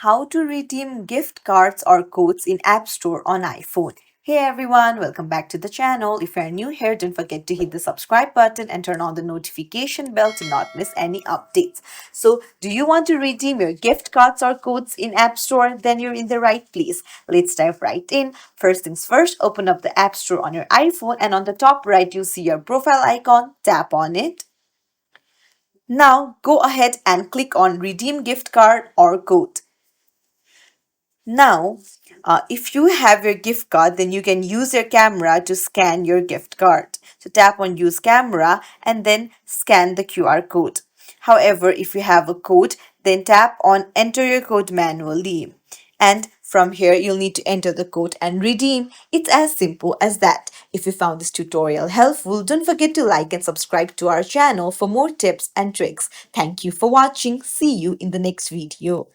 how to redeem gift cards or codes in App Store on iPhone. Hey everyone, welcome back to the channel. If you're new here, don't forget to hit the subscribe button and turn on the notification bell to not miss any updates. So, do you want to redeem your gift cards or codes in App Store? Then you're in the right place. Let's dive right in. First things first, open up the App Store on your iPhone, and on the top right, you'll see your profile icon. Tap on it. Now go ahead and click on redeem gift card or code. Now, if you have your gift card, then you can use your camera to scan your gift card. So tap on use camera and then scan the QR code. However, if you have a code, then tap on enter your code manually. And from here, you'll need to enter the code and redeem. It's as simple as that. If you found this tutorial helpful, don't forget to like and subscribe to our channel for more tips and tricks. Thank you for watching. See you in the next video.